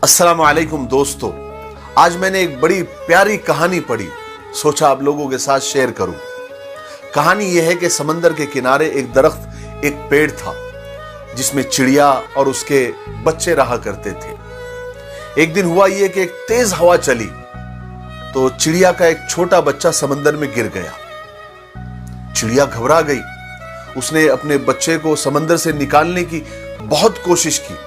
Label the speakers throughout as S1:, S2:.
S1: अस्सलाम वालेकुम दोस्तों, आज मैंने एक बड़ी प्यारी कहानी पढ़ी, सोचा आप लोगों के साथ शेयर करूं। कहानी यह है कि समंदर के किनारे एक दरख्त, एक पेड़ था जिसमें चिड़िया और उसके बच्चे रहा करते थे। एक दिन हुआ यह कि एक तेज हवा चली तो चिड़िया का एक छोटा बच्चा समंदर में गिर गया। चिड़िया घबरा गई। उसने अपने बच्चे को समंदर से निकालने की बहुत कोशिश की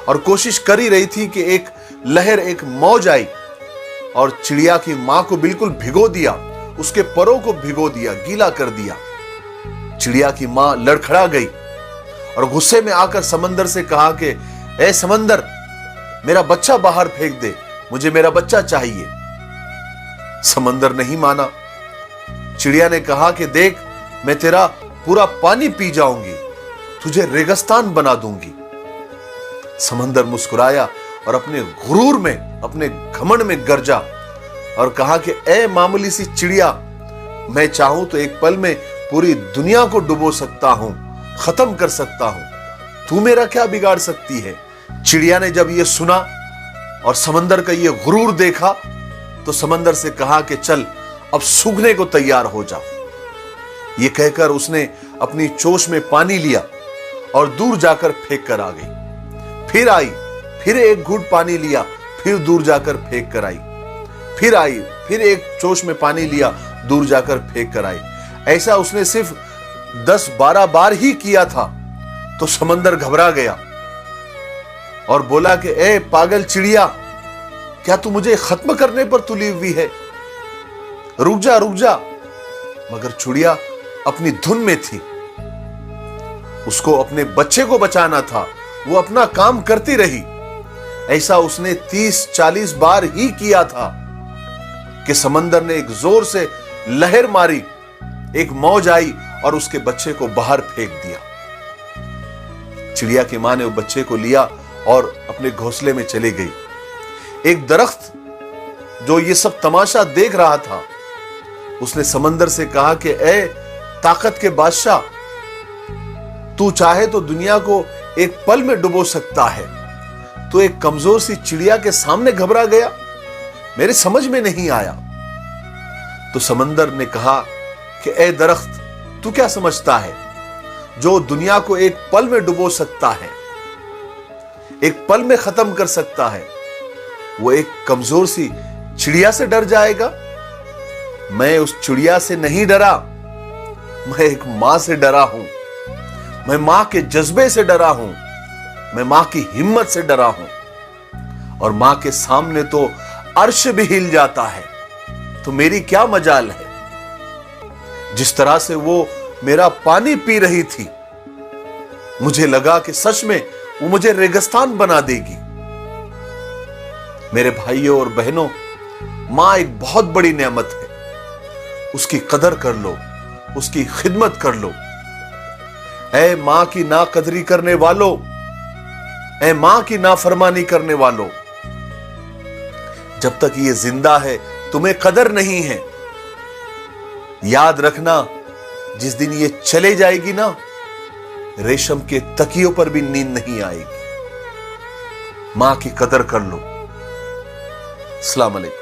S1: और कोशिश कर ही रही थी कि एक लहर, एक मौज आई और चिड़िया की मां को बिल्कुल भिगो दिया, उसके परों को भिगो दिया, गीला कर दिया। चिड़िया की मां लड़खड़ा गई और गुस्से में आकर समंदर से कहा कि ए समंदर, मेरा बच्चा बाहर फेंक दे, मुझे मेरा बच्चा चाहिए। समंदर नहीं माना। चिड़िया ने कहा कि देख, मैं तेरा पूरा पानी पी जाऊंगी, तुझे रेगिस्तान बना दूंगी। समंदर मुस्कुराया और अपने गुरूर में, अपने घमंड में गरजा और कहा कि ए मामूली सी चिड़िया, मैं चाहूं तो एक पल में पूरी दुनिया को डुबो सकता हूं, खत्म कर सकता हूं, तू मेरा क्या बिगाड़ सकती है। चिड़िया ने जब यह सुना और समंदर का यह गुरूर देखा तो समंदर से कहा कि चल, अब सूखने को तैयार हो जा। यह कहकर उसने अपनी चोंच में पानी लिया और दूर जाकर फेंक कर आ गई। फिर आई, फिर एक घूंट पानी लिया, फिर दूर जाकर फेंक कर आई। फिर आई, फिर एक चोंच में पानी लिया, दूर जाकर फेंक कर आई। ऐसा उसने सिर्फ 10-12 बार ही किया था तो समंदर घबरा गया और बोला कि ए पागल चिड़िया, क्या तू मुझे खत्म करने पर तुली हुई है? रुक जा, रुक जा। मगर चिड़िया अपनी धुन में थी। उसको अपने बच्चे को बचाना था, वो अपना काम करती रही। ऐसा उसने 30-40 बार ही किया था कि समंदर ने एक जोर से लहर मारी, एक मौज आई और उसके बच्चे को बाहर फेंक दिया। चिड़िया की मां ने वो बच्चे को लिया और अपने घोंसले में चली गई। एक दरख्त जो ये सब तमाशा देख रहा था, उसने समंदर से कहा कि ए ताकत के बादशाह, तू चाहे तो दुनिया को एक पल में डुबो सकता है। तो एक कमजोर सी चिड़िया के सामने घबरा गया, मेरे समझ में नहीं आया। तो समंदर ने कहा कि ए दरख्त, तू क्या समझता है? जो दुनिया को एक पल में डुबो सकता है, एक पल में खत्म कर सकता है, वो एक कमजोर सी चिड़िया से डर जाएगा? मैं उस चिड़िया से नहीं डरा, मैं एक मां से डरा हूं। मैं मां के जज्बे से डरा हूं, मैं मां की हिम्मत से डरा हूं। और मां के सामने तो अर्श भी हिल जाता है, तो मेरी क्या मजाल है। जिस तरह से वो मेरा पानी पी रही थी, मुझे लगा कि सच में वो मुझे रेगिस्तान बना देगी। मेरे भाइयों और बहनों, मां एक बहुत बड़ी नेमत है, उसकी कदर कर लो, उसकी खिदमत कर लो। ऐ मां की नाकदरी करने वालों, ऐ मां की नाफरमानी करने वालों, जब तक ये जिंदा है तुम्हें कदर नहीं है। याद रखना, जिस दिन ये चले जाएगी ना, रेशम के तकियों पर भी नींद नहीं आएगी। मां की कदर कर लो। अस्सलाम वालेकुम।